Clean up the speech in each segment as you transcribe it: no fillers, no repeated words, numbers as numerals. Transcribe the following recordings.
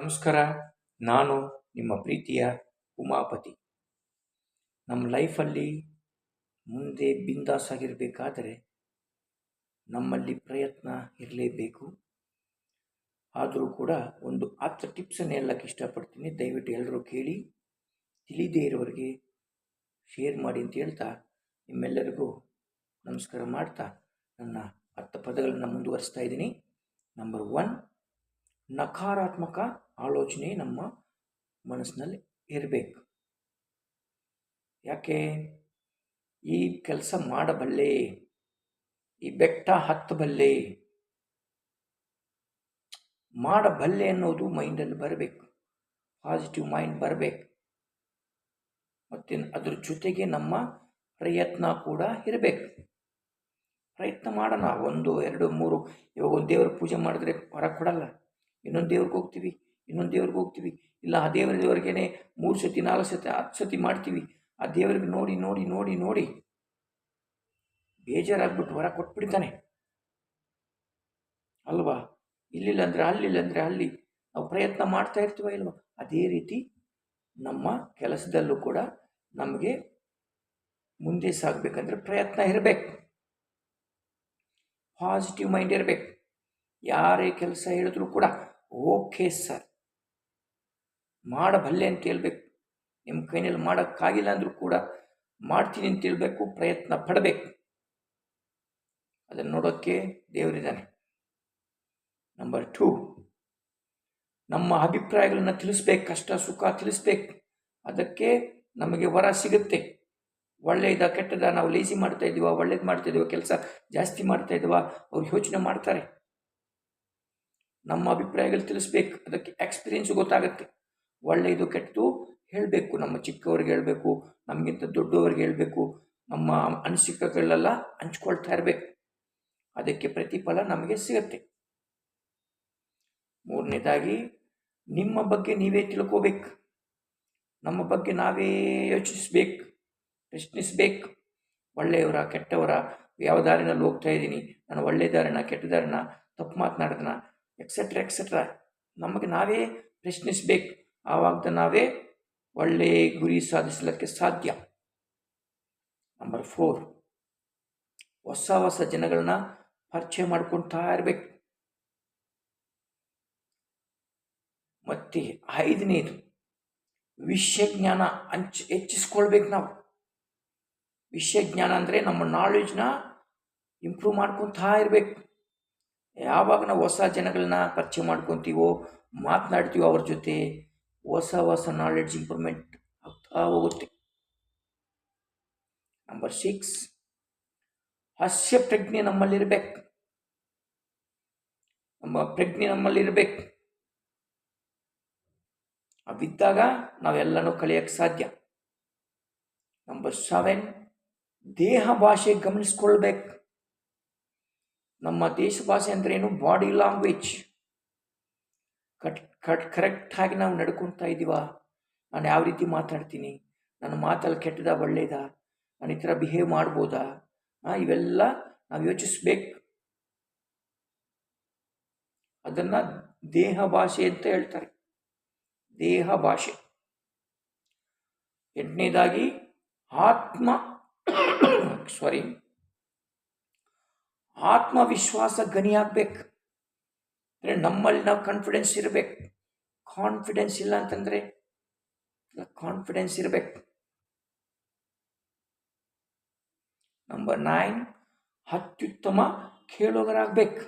ನಮಸ್ಕಾರ. ನಾನು ನಿಮ್ಮ ಪ್ರೀತಿಯ ಉಮಾಪತಿ. ನಮ್ಮ ಲೈಫಲ್ಲಿ ಮುಂದೆ ಬಿಂದಾಸ್ ಆಗಿರಬೇಕಾದರೆ ನಮ್ಮಲ್ಲಿ ಪ್ರಯತ್ನ ಇರಲೇಬೇಕು. ಆದರೂ ಕೂಡ ಒಂದು 10 ಟಿಪ್ಸನ್ನು ಹೇಳಕ್ಕೆ ಇಷ್ಟಪಡ್ತೀನಿ. ದಯವಿಟ್ಟು ಎಲ್ಲರೂ ಕೇಳಿ, ತಿಳಿದೇ ಇರೋರಿಗೆ ಶೇರ್ ಮಾಡಿ ಅಂತ ಹೇಳ್ತಾ ನಿಮ್ಮೆಲ್ಲರಿಗೂ ನಮಸ್ಕಾರ ಮಾಡ್ತಾ ನನ್ನ 10 ಪದಗಳನ್ನು ಮುಂದುವರಿಸ್ತಾ ಇದ್ದೀನಿ. ನಂಬರ್ 1, ನಕಾರಾತ್ಮಕ ಆಲೋಚನೆ ನಮ್ಮ ಮನಸ್ಸಿನಲ್ಲಿ ಇರಬೇಕು. ಯಾಕೆ? ಈ ಕೆಲಸ ಮಾಡಬಲ್ಲೆ, ಈ ಬೆಟ್ಟ ಹತ್ತಬಲ್ಲೆ, ಮಾಡಬಲ್ಲೆ ಅನ್ನೋದು ಮೈಂಡಲ್ಲಿ ಬರಬೇಕು. ಪಾಸಿಟಿವ್ ಮೈಂಡ್ ಬರಬೇಕು. ಮತ್ತು ಅದ್ರ ಜೊತೆಗೆ ನಮ್ಮ ಪ್ರಯತ್ನ ಕೂಡ ಇರಬೇಕು. ಪ್ರಯತ್ನ ಮಾಡೋಣ. 1, 2, 3. ಇವಾಗ ಒಂದು ದೇವ್ರ ಪೂಜೆ ಮಾಡಿದ್ರೆ ಹೊರಗೆ ಕೊಡಲ್ಲ, ಇನ್ನೊಂದು ದೇವ್ರಿಗೆ ಹೋಗ್ತೀವಿ, ಇನ್ನೊಂದು ದೇವ್ರಿಗೆ ಹೋಗ್ತೀವಿ, ಇಲ್ಲ ಆ ದೇವರಿಗೇನೆ 3 ಸತಿ 4 ಸತಿ 10 ಸತಿ ಮಾಡ್ತೀವಿ. ಆ ದೇವರಿಗೆ ನೋಡಿ ನೋಡಿ ನೋಡಿ ನೋಡಿ ಬೇಜಾರಾಗ್ಬಿಟ್ಟು ಹೊರ ಕೊಟ್ಬಿಡ್ತಾನೆ ಅಲ್ವಾ? ಇಲ್ಲಿಲ್ಲ ಅಂದರೆ ಅಲ್ಲಿಲ್ಲ ಅಂದರೆ ಅಲ್ಲಿ ನಾವು ಪ್ರಯತ್ನ ಮಾಡ್ತಾ ಇರ್ತೀವ ಇಲ್ವಾ? ಅದೇ ರೀತಿ ನಮ್ಮ ಕೆಲಸದಲ್ಲೂ ಕೂಡ ನಮಗೆ ಮುಂದೆ ಸಾಗಬೇಕಂದ್ರೆ ಪ್ರಯತ್ನ ಇರಬೇಕು. ಪಾಸಿಟಿವ್ ಮೈಂಡ್ ಇರಬೇಕು. ಯಾರೇ ಕೆಲಸ ಹೇಳಿದ್ರು ಕೂಡ ಓಕೆ ಸರ್, ಮಾಡಬಲ್ಲೆ ಅಂತ ಹೇಳ್ಬೇಕು. ನಿಮ್ಮ ಕೈನಲ್ಲಿ ಮಾಡೋಕ್ಕಾಗಿಲ್ಲ ಅಂದರೂ ಕೂಡ ಮಾಡ್ತೀನಿ ಅಂತ ಹೇಳ್ಬೇಕು. ಪ್ರಯತ್ನ ಪಡಬೇಕು. ಅದನ್ನು ನೋಡೋಕ್ಕೆ ದೇವರಿದ್ದಾನೆ. ನಂಬರ್ 2, ನಮ್ಮ ಅಭಿಪ್ರಾಯಗಳನ್ನು ತಿಳಿಸ್ಬೇಕು. ಕಷ್ಟ ಸುಖ ತಿಳಿಸ್ಬೇಕು. ಅದಕ್ಕೆ ನಮಗೆ ವರ ಸಿಗುತ್ತೆ. ಒಳ್ಳೆಯದ ಕೆಟ್ಟದ, ನಾವು ಲೇಸಿ ಮಾಡ್ತಾ ಇದ್ದೀವ, ಒಳ್ಳೇದು ಮಾಡ್ತಾ ಇದ್ದೀವ, ಕೆಲಸ ಜಾಸ್ತಿ ಮಾಡ್ತಾ ಇದ್ದೀವ, ಅವ್ರು ಯೋಚನೆ ಮಾಡ್ತಾರೆ. ನಮ್ಮ ಅಭಿಪ್ರಾಯಗಳು ತಿಳಿಸ್ಬೇಕು. ಅದಕ್ಕೆ ಎಕ್ಸ್ಪೀರಿಯನ್ಸ್ ಗೊತ್ತಾಗುತ್ತೆ. ಒಳ್ಳೆಯದು ಕೆಟ್ಟದು ಹೇಳಬೇಕು. ನಮ್ಮ ಚಿಕ್ಕವ್ರಿಗೆ ಹೇಳಬೇಕು, ನಮಗಿಂತ ದೊಡ್ಡವರಿಗೆ ಹೇಳಬೇಕು. ನಮ್ಮ ಅನಿಸಿಕೆಗಳೆಲ್ಲ ಹಂಚ್ಕೊಳ್ತಾ ಇರಬೇಕು. ಅದಕ್ಕೆ ಪ್ರತಿಫಲ ನಮಗೆ ಸಿಗುತ್ತೆ. 3ನೇದಾಗಿ, ನಿಮ್ಮ ಬಗ್ಗೆ ನೀವೇ ತಿಳ್ಕೋಬೇಕು. ನಮ್ಮ ಬಗ್ಗೆ ನಾವೇ ಯೋಚಿಸ್ಬೇಕು, ಪ್ರಶ್ನಿಸ್ಬೇಕು. ಒಳ್ಳೆಯವರ ಕೆಟ್ಟವರ, ಯಾವ ದಾರಿನಲ್ಲಿ ಹೋಗ್ತಾ ಇದ್ದೀನಿ, ನಾನು ಒಳ್ಳೆಯ ದಾರಿನ ಕೆಟ್ಟ ದಾರಿನ, ತಪ್ಪು ಮಾತನಾಡಿದನ, ಎಕ್ಸೆಟ್ರಾ ಎಕ್ಸೆಟ್ರಾ ನಮಗೆ ನಾವೇ ಪ್ರಶ್ನಿಸ್ಬೇಕು. ಆವಾಗ ನಾವೇ ಒಳ್ಳೆಯ ಗುರಿ ಸಾಧಿಸಲಿಕ್ಕೆ ಸಾಧ್ಯ. ನಂಬರ್ 4, ಹೊಸ ಹೊಸ ಜನಗಳನ್ನ ಪರಿಚಯ ಮಾಡ್ಕೊಳ್ತಾ ಇರಬೇಕು. ಮತ್ತು 5ನೇದು, ವಿಷಯ ಜ್ಞಾನ ಹೆಚ್ಚಿಸ್ಕೊಳ್ಬೇಕು. ನಾವು ವಿಷಯ ಜ್ಞಾನ ಅಂದರೆ ನಮ್ಮ ನಾಲೆಡ್ಜ್ನ ಇಂಪ್ರೂವ್ ಮಾಡ್ಕೊತಾ ಇರಬೇಕು. ಯಾವಾಗ ನಾವು ಹೊಸ ಜನಗಳನ್ನ ಪರಿಚಯ ಮಾಡ್ಕೊತೀವೋ, ಮಾತನಾಡ್ತೀವೋ ಅವ್ರ ಜೊತೆ, ಹೊಸ ಹೊಸ ನಾಲೆಡ್ಜ್ ಇಂಪ್ರೂವ್ಮೆಂಟ್ ಆಗ್ತಾ ಹೋಗುತ್ತೆ. ನಂಬರ್ 6, ಹಾಸ್ಯ ಪ್ರಜ್ಞೆ ನಮ್ಮಲ್ಲಿರಬೇಕು. ನಮ್ಮ ಪ್ರಜ್ಞೆ ನಮ್ಮಲ್ಲಿರಬೇಕು. ಅವಿದ್ದಾಗ ನಾವೆಲ್ಲನೂ ಕಲಿಯೋಕ್ಕೆ ಸಾಧ್ಯ. ನಂಬರ್ 7, ದೇಹ ಭಾಷೆ ಗಮನಿಸ್ಕೊಳ್ಬೇಕು. ನಮ್ಮ ದೇಶ ಭಾಷೆ ಅಂದ್ರೇನು? Body language. ಕರೆಕ್ಟಾಗಿ ನಾವು ನಡ್ಕೊತಾ ಇದ್ದೀವ? ನಾನು ಯಾವ ರೀತಿ ಮಾತಾಡ್ತೀನಿ, ನನ್ನ ಮಾತಲ್ಲಿ ಕೆಟ್ಟದ ಒಳ್ಳೆಯದ, ನಾನು ಈ ಥರ ಬಿಹೇವ್ ಮಾಡ್ಬೋದಾ? ಇವೆಲ್ಲ ನಾವು ಯೋಚಿಸ್ಬೇಕು. ಅದನ್ನು ದೇಹ ಭಾಷೆ ಅಂತ ಹೇಳ್ತಾರೆ. ದೇಹ ಭಾಷೆ. 8ನೇದಾಗಿ, ಆತ್ಮವಿಶ್ವಾಸ ಗಣಿಯಾಗಬೇಕು. ಅಂದರೆ ನಮ್ಮಲ್ಲಿ ನಾವು ಕಾನ್ಫಿಡೆನ್ಸ್ ಇರಬೇಕು. ಕಾನ್ಫಿಡೆನ್ಸ್ ಇಲ್ಲ ಅಂತಂದರೆ ಕಾನ್ಫಿಡೆನ್ಸ್ ಇರಬೇಕು. ನಂಬರ್ 9, ಅತ್ಯುತ್ತಮ ಕೇಳುಗರಾಗಬೇಕು.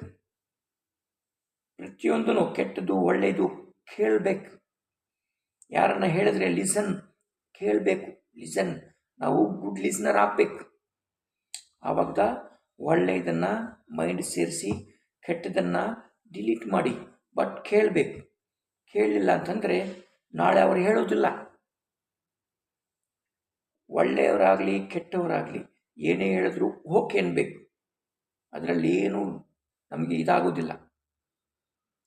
ಪ್ರತಿಯೊಂದೂ ಕೆಟ್ಟದ್ದು ಒಳ್ಳೆಯದು ಕೇಳಬೇಕು. ಯಾರನ್ನ ಹೇಳಿದ್ರೆ ಲಿಸನ್, ಕೇಳಬೇಕು. ಲಿಸನ್, ನಾವು ಗುಡ್ ಲಿಸ್ನರ್ ಆಗಬೇಕು. ಆವಾಗ ಒಳ್ಳೆಯದನ್ನು ಮೈಂಡ್ ಸೇರಿಸಿ, ಕೆಟ್ಟದನ್ನು ಡಿಲೀಟ್ ಮಾಡಿ, ಬಟ್ ಕೇಳಬೇಕು. ಕೇಳಲಿಲ್ಲ ಅಂತಂದರೆ ನಾಳೆ ಅವರು ಹೇಳೋದಿಲ್ಲ. ಒಳ್ಳೆಯವರಾಗಲಿ ಕೆಟ್ಟವರಾಗಲಿ ಏನೇ ಹೇಳಿದ್ರು ಓಕೆ ಅನ್ಬೇಕು. ಅದರಲ್ಲಿ ಏನು ನಮಗೆ ಇದಾಗೋದಿಲ್ಲ.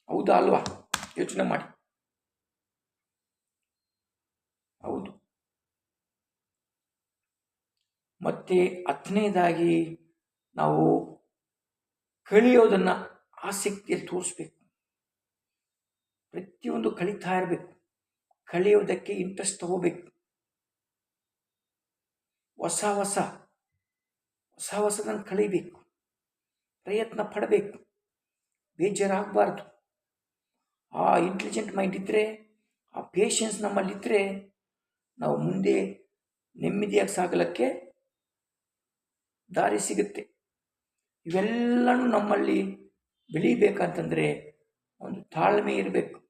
ಹೌದಾ ಅಲ್ವಾ? ಯೋಚನೆ ಮಾಡಿ. ಹೌದು. ಮತ್ತು 10ನೇದಾಗಿ, ನಾವು ಕಲಿಯೋದನ್ನು ಆಸಕ್ತಿಯಲ್ಲಿ ತೋರಿಸ್ಬೇಕು. ಪ್ರತಿಯೊಂದು ಕಲಿತಾ ಇರಬೇಕು. ಕಲಿಯೋದಕ್ಕೆ ಇಂಟ್ರೆಸ್ಟ್ ತಗೋಬೇಕು. ಹೊಸ ಹೊಸದನ್ನು ಕಲಿಬೇಕು. ಪ್ರಯತ್ನ ಪಡಬೇಕು. ಬೇಜಾರಾಗಬಾರ್ದು. ಆ ಇಂಟೆಲಿಜೆಂಟ್ ಮೈಂಡ್ ಇದ್ದರೆ, ಆ ಪೇಷನ್ಸ್ ನಮ್ಮಲ್ಲಿದ್ದರೆ ನಾವು ಮುಂದೆ ನೆಮ್ಮದಿಯಾಗಿ ಸಾಗಲಿಕ್ಕೆ ದಾರಿ ಸಿಗುತ್ತೆ. ಇವೆಲ್ಲನೂ ನಮ್ಮಲ್ಲಿ ಬೆಳೀಬೇಕಂತಂದರೆ ಒಂದು ತಾಳ್ಮೆ ಇರಬೇಕು.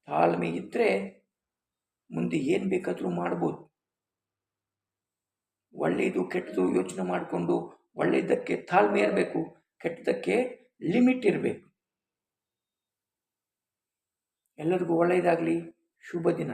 ತಾಳ್ಮೆ ಇದ್ದರೆ ಮುಂದೆ ಏನು ಬೇಕಾದರೂ ಮಾಡ್ಬೋದು. ಒಳ್ಳೆಯದು ಕೆಟ್ಟದು ಯೋಚನೆ ಮಾಡಿಕೊಂಡು ಒಳ್ಳೆಯದಕ್ಕೆ ತಾಳ್ಮೆ ಇರಬೇಕು, ಕೆಟ್ಟದಕ್ಕೆ ಲಿಮಿಟ್ ಇರಬೇಕು. ಎಲ್ಲರಿಗೂ ಒಳ್ಳೆಯದಾಗಲಿ. ಶುಭ ದಿನ.